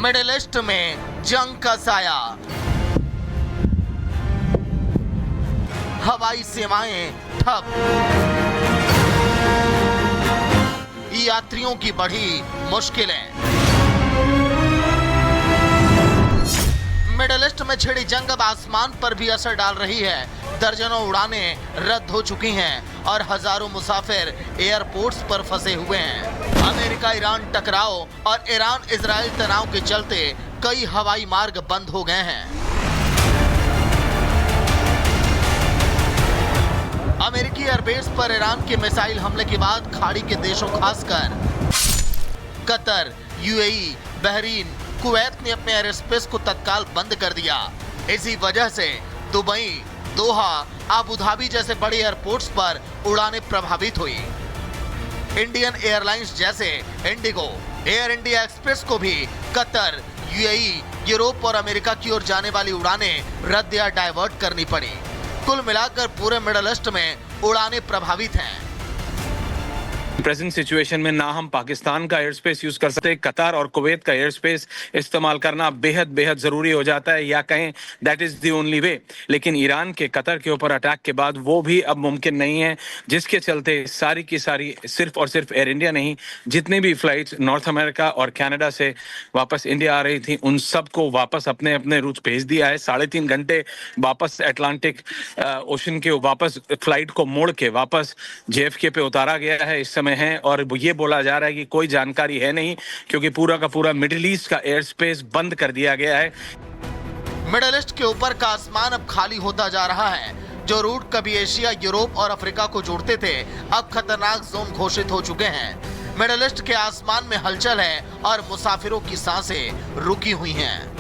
Middle east में जंग का साया, हवाई सेवाएं ठप, यात्रियों की बढ़ी मुश्किलें। मिडिल ईस्ट में छिड़ी जंग अब आसमान पर भी असर डाल रही है। दर्जनों उड़ानें रद्द हो चुकी हैं और हजारों मुसाफिर एयरपोर्ट्स पर फंसे हुए हैं। अमेरिका ईरान टकराव और ईरान इजराइल तनाव के चलते कई हवाई मार्ग बंद हो गए हैं। अमेरिकी एयरबेस पर ईरान के मिसाइल हमले के बाद खाड़ी के देशों खासकर कतर, यूएई, बहरीन, कुवैत ने अपने एयर स्पेस को तत्काल बंद कर दिया। इसी वजह से दुबई, दोहा, अबू धाबी जैसे बड़े एयरपोर्ट्स पर उड़ानें प्रभावित हुई। इंडियन एयरलाइंस जैसे इंडिगो, एयर इंडिया एक्सप्रेस को भी कतर, यूएई, यूरोप और अमेरिका की ओर जाने वाली उड़ानें रद्द या डाइवर्ट करनी पड़ी। कुल मिलाकर पूरे मिडिल ईस्ट में उड़ानें प्रभावित हैं। प्रेजेंट सिचुएशन में ना हम पाकिस्तान का एयर स्पेस यूज कर सकते, कतर और कुवैत का एयर स्पेस इस्तेमाल करना बेहद बेहद जरूरी हो जाता है, या कहें that is the only way. लेकिन ईरान के कतर के ऊपर अटैक के बाद वो भी अब मुमकिन नहीं है, जिसके चलते सारी की सारी सिर्फ और सिर्फ एयर इंडिया नहीं, जितनी भी फ्लाइट्स नॉर्थ अमेरिका और कनाडा से वापस इंडिया आ रही थी उन सबको वापस अपने अपने रूट भेज दिया है। 3.5 घंटे वापस अटलांटिक ओशन के वापस फ्लाइट को मोड़ के वापस JFK पे उतारा गया है इस समय है। और ये बोला जा रहा है कि कोई जानकारी है नहीं, क्योंकि पूरा का पूरा मिडिल ईस्ट का एयर स्पेस बंद कर दिया गया है। मिडिल ईस्ट के ऊपर का आसमान अब खाली होता जा रहा है। जो रूट कभी एशिया, यूरोप और अफ्रीका को जोड़ते थे, अब खतरनाक जोन घोषित हो चुके हैं। मिडिल ईस्ट के आसमान में हलचल है और मुसाफिरों की सांसें रुकी हुई हैं।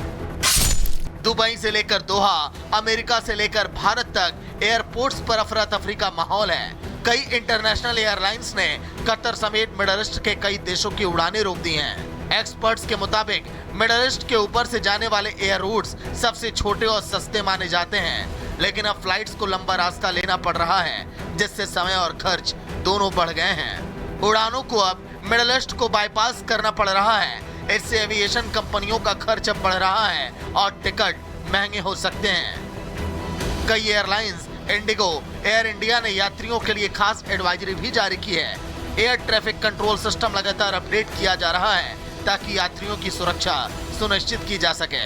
दुबई से लेकर दोहा, अमेरिका से लेकर भारत तक एयरपोर्ट्स पर अफरा तफरी का माहौल है। कई इंटरनेशनल एयरलाइंस ने कतर समेत मिडिल ईस्ट के कई देशों की उड़ानें रोक दी हैं। एक्सपर्ट्स के मुताबिक मिडिल ईस्ट के ऊपर से जाने वाले एयर रूट्स सबसे छोटे और सस्ते माने जाते हैं, लेकिन अब फ्लाइट्स को लंबा रास्ता लेना पड़ रहा है, जिससे समय और खर्च दोनों बढ़ गए हैं। उड़ानों को अब मिडिल ईस्ट को बाईपास करना पड़ रहा है। इससे एविएशन कंपनियों का खर्च अब बढ़ रहा है और टिकट महंगे हो सकते हैं। कई एयरलाइंस, इंडिगो, एयर इंडिया ने यात्रियों के लिए खास एडवाइजरी भी जारी की है। एयर ट्रैफिक कंट्रोल सिस्टम लगातार अपडेट किया जा रहा है ताकि यात्रियों की सुरक्षा सुनिश्चित की जा सके।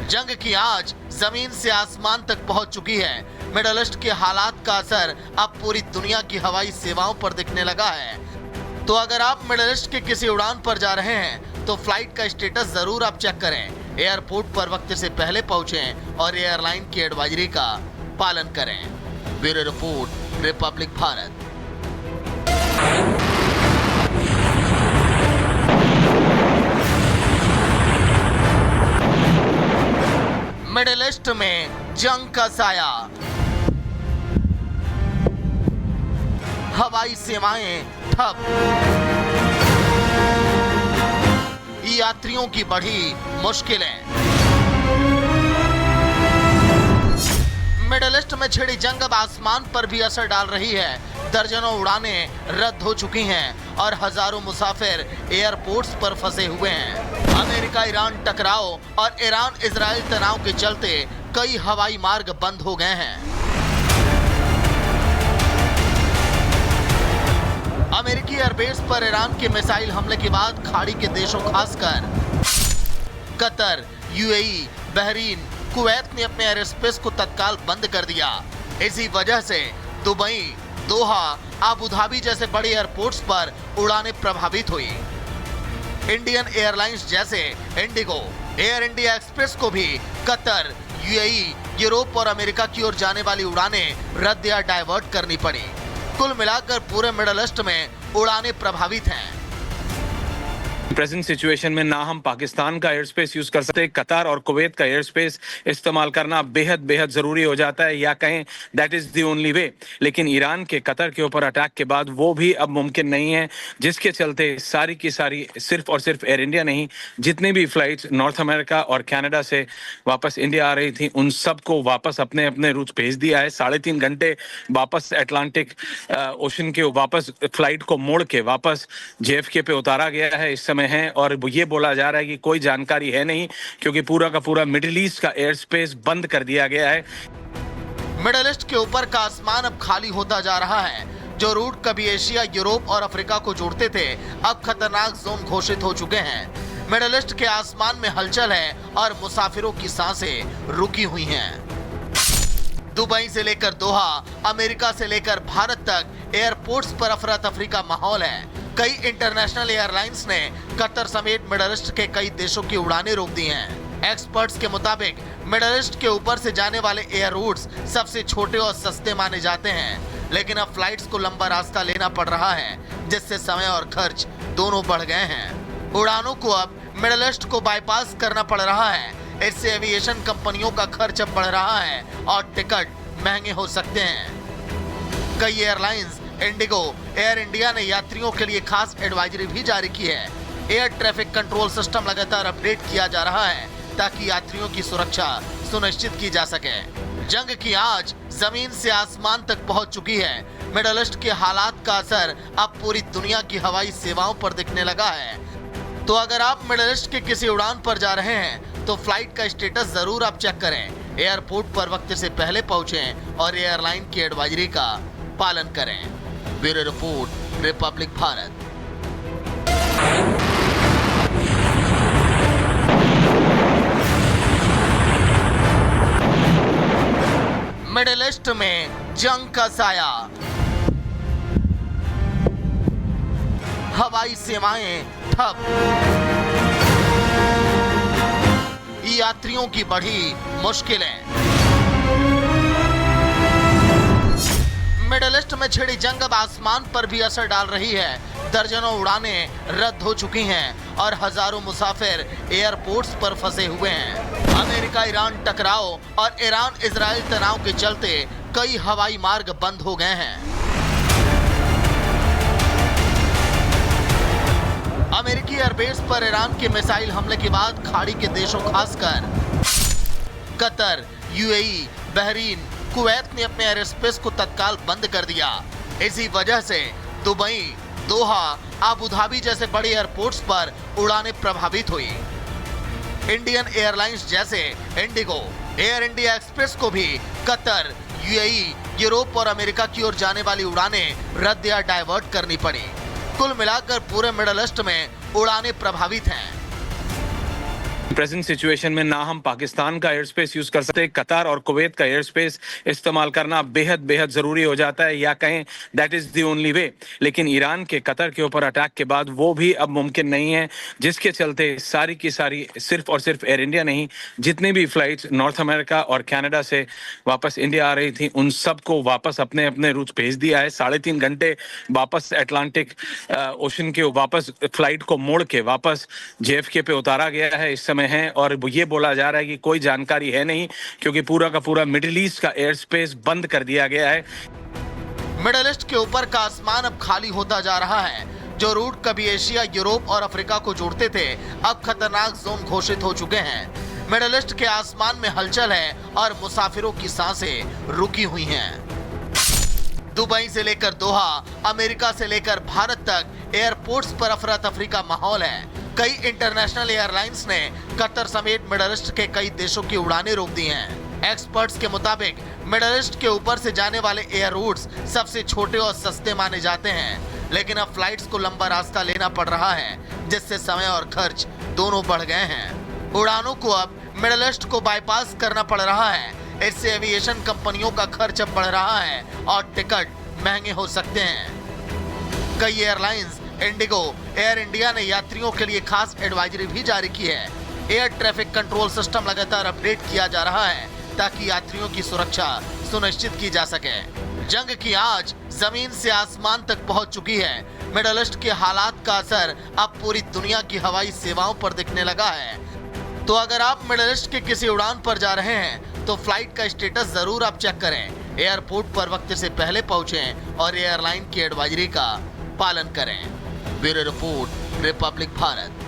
जंग की आंच जमीन से आसमान तक पहुंच चुकी है। मिडिल ईस्ट के हालात का असर अब पूरी दुनिया की हवाई सेवाओं पर दिखने लगा है। तो अगर आप मिडिल ईस्ट के किसी उड़ान पर जा रहे हैं तो फ्लाइट का स्टेटस जरूर आप चेक करें। एयरपोर्ट पर वक्त से पहले पहुंचें और एयरलाइन की एडवाइजरी का पालन करें। Bureau report, Republic Bharat. Middle east में जंग का साया, हवाई सेवाएं ठप, यात्रियों की बढ़ी मुश्किलें। मिडिल ईस्ट में छिड़ी जंग अब आसमान पर भी असर डाल रही है। दर्जनों उड़ानें रद्द हो चुकी हैं और हजारों मुसाफिर एयरपोर्ट्स पर फंसे हुए हैं। अमेरिका ईरान टकराव और ईरान इजराइल तनाव के चलते कई हवाई मार्ग बंद हो गए हैं। अमेरिकी एयरबेस पर ईरान के मिसाइल हमले के बाद खाड़ी के देशों खासकर कतर, यूएई, बहरीन, कुवैत ने अपने एयर स्पेस को तत्काल बंद कर दिया। इसी वजह से दुबई, दोहा, अबू धाबी जैसे बड़े एयरपोर्ट्स पर उड़ानें प्रभावित हुई। इंडियन एयरलाइंस जैसे इंडिगो, एयर इंडिया एक्सप्रेस को भी कतर, यूएई, यूरोप और अमेरिका की ओर जाने वाली उड़ानें रद्द या डाइवर्ट करनी पड़ी। कुल मिलाकर पूरे मिडिल ईस्ट में उड़ानें प्रभावित हैं। प्रेजेंट सिचुएशन में ना हम पाकिस्तान का एयर स्पेस यूज कर सकते, कतर और कुवैत का एयर स्पेस इस्तेमाल करना बेहद बेहद जरूरी हो जाता है, या कहें that is the only way. लेकिन ईरान के कतर के ऊपर अटैक के बाद वो भी अब मुमकिन नहीं है, जिसके चलते सारी की सारी सिर्फ और सिर्फ एयर इंडिया नहीं, जितनी भी फ्लाइट्स नॉर्थ अमेरिका और कनाडा से वापस इंडिया आ रही थी उन सबको वापस अपने अपने रूट भेज दिया है। 3.5 घंटे वापस अटलांटिक ओशन के वापस फ्लाइट को मोड़ के वापस JFK पे उतारा गया है इस समय समय है और ये बोला जा रहा है कि कोई जानकारी है नहीं, क्योंकि पूरा का पूरा मिडिल ईस्ट का एयर स्पेस बंद कर दिया गया है। मिडिल ईस्ट के ऊपर का आसमान अब खाली होता जा रहा है। जो रूट कभी एशिया, यूरोप और अफ्रीका को जोड़ते थे, अब खतरनाक जोन घोषित हो चुके हैं। मिडिल ईस्ट के आसमान में हलचल है और मुसाफिरों की सांसें रुकी हुई हैं। दुबई से लेकर दोहा, अमेरिका से लेकर भारत तक एयरपोर्ट्स पर अफरा तफरी का माहौल है। कई इंटरनेशनल एयरलाइंस ने कतर समेत मिडिल ईस्ट के कई देशों की उड़ानें रोक दी हैं। एक्सपर्ट्स के मुताबिक मिडिल ईस्ट के ऊपर से जाने वाले एयर रूट्स सबसे छोटे और सस्ते माने जाते हैं, लेकिन अब फ्लाइट्स को लंबा रास्ता लेना पड़ रहा है, जिससे समय और खर्च दोनों बढ़ गए हैं। उड़ानों को अब मिडिल ईस्ट को बाईपास करना पड़ रहा है। इससे एविएशन कंपनियों का खर्च अब बढ़ रहा है और टिकट महंगे हो सकते हैं। कई एयरलाइंस, इंडिगो, एयर इंडिया ने यात्रियों के लिए खास एडवाइजरी भी जारी की है। एयर ट्रैफिक कंट्रोल सिस्टम लगातार अपडेट किया जा रहा है ताकि यात्रियों की सुरक्षा सुनिश्चित की जा सके। जंग की आंच जमीन से आसमान तक पहुंच चुकी है। मिडिल ईस्ट के हालात का असर अब पूरी दुनिया की हवाई सेवाओं पर दिखने लगा है। तो अगर आप मिडिल ईस्ट के किसी उड़ान पर जा रहे हैं तो फ्लाइट का स्टेटस जरूर आप चेक करें। एयरपोर्ट पर वक्त से पहले पहुंचें और एयरलाइन की एडवाइजरी का पालन करें। Bureau report, Republic Bharat. Middle east में जंग का साया, हवाई सेवाएं ठप, यात्रियों की बढ़ी मुश्किलें। मिडिल ईस्ट में छिड़ी जंग अब आसमान पर भी असर डाल रही है। दर्जनों उड़ानें रद्द हो चुकी हैं और हजारों मुसाफिर एयरपोर्ट्स पर फंसे हुए हैं। अमेरिका ईरान टकराव और ईरान इजराइल तनाव के चलते कई हवाई मार्ग बंद हो गए हैं। अमेरिकी एयरबेस पर ईरान के मिसाइल हमले के बाद खाड़ी के देशों खासकर कतर, यूएई, बहरीन, कुवैत ने अपने एयर स्पेस को तत्काल बंद कर दिया। इसी वजह से दुबई, दोहा, अबू धाबी जैसे बड़े एयरपोर्ट्स पर उड़ानें प्रभावित हुई। इंडियन एयरलाइंस जैसे इंडिगो, एयर इंडिया एक्सप्रेस को भी कतर, यूएई, यूरोप और अमेरिका की ओर जाने वाली उड़ानें रद्द या डाइवर्ट करनी पड़ी। कुल मिलाकर पूरे मिडिल ईस्ट में उड़ानें प्रभावित हैं। प्रेजेंट सिचुएशन में ना हम पाकिस्तान का एयर स्पेस यूज कर सकते, कतर और कुवैत का एयर स्पेस इस्तेमाल करना बेहद बेहद जरूरी हो जाता है, या कहें that is the only way. लेकिन ईरान के कतर के ऊपर अटैक के बाद वो भी अब मुमकिन नहीं है, जिसके चलते सारी की सारी सिर्फ और सिर्फ एयर इंडिया नहीं, जितनी भी फ्लाइट्स नॉर्थ अमेरिका और कनाडा से वापस इंडिया आ रही थी, उन सबको वापस अपने अपने रूट भेज दिया है। 3.5 घंटे वापस अटलांटिक ओशन के वापस फ्लाइट को मोड़ के वापस JFK पे उतारा गया है इस समय है, और ये बोला जा रहा है कि कोई जानकारी है नहीं, क्योंकि पूरा का पूरा मिडिल ईस्ट का एयर स्पेस बंद कर दिया गया है। मिडिल ईस्ट के ऊपर का आसमान अब खाली होता जा रहा है। जो रूट कभी एशिया, यूरोप और अफ्रीका को जोड़ते थे, अब खतरनाक जोन घोषित हो चुके हैं। मिडिल ईस्ट के आसमान में हलचल है और मुसाफिरों की सांसें रुकी हुई हैं। दुबई से लेकर दोहा, अमेरिका से लेकर भारत तक एयरपोर्ट्स पर अफरा तफरी का माहौल है। कई इंटरनेशनल एयरलाइंस ने कतर समेत मिडिल ईस्ट के कई देशों की उड़ानें रोक दी हैं। एक्सपर्ट्स के मुताबिक मिडिल ईस्ट के ऊपर से जाने वाले एयर रूट्स सबसे छोटे और सस्ते माने जाते हैं, लेकिन अब फ्लाइट्स को लंबा रास्ता लेना पड़ रहा है, जिससे समय और खर्च दोनों बढ़ गए हैं। उड़ानों को अब मिडिल ईस्ट को बाईपास करना पड़ रहा है। इससे एविएशन कंपनियों का खर्च अब बढ़ रहा है और टिकट महंगे हो सकते हैं। कई एयरलाइंस, इंडिगो, एयर इंडिया ने यात्रियों के लिए खास एडवाइजरी भी जारी की है। एयर ट्रैफिक कंट्रोल सिस्टम लगातार अपडेट किया जा रहा है ताकि यात्रियों की सुरक्षा सुनिश्चित की जा सके। जंग की आंच जमीन से आसमान तक पहुंच चुकी है। मिडिल ईस्ट के हालात का असर अब पूरी दुनिया की हवाई सेवाओं पर दिखने लगा है। तो अगर आप मिडिल ईस्ट के किसी उड़ान पर जा रहे हैं तो फ्लाइट का स्टेटस जरूर आप चेक करें। एयरपोर्ट पर वक्त से पहले पहुंचें और एयरलाइन की एडवाइजरी का पालन करें। Bureau report, Republic Bharat.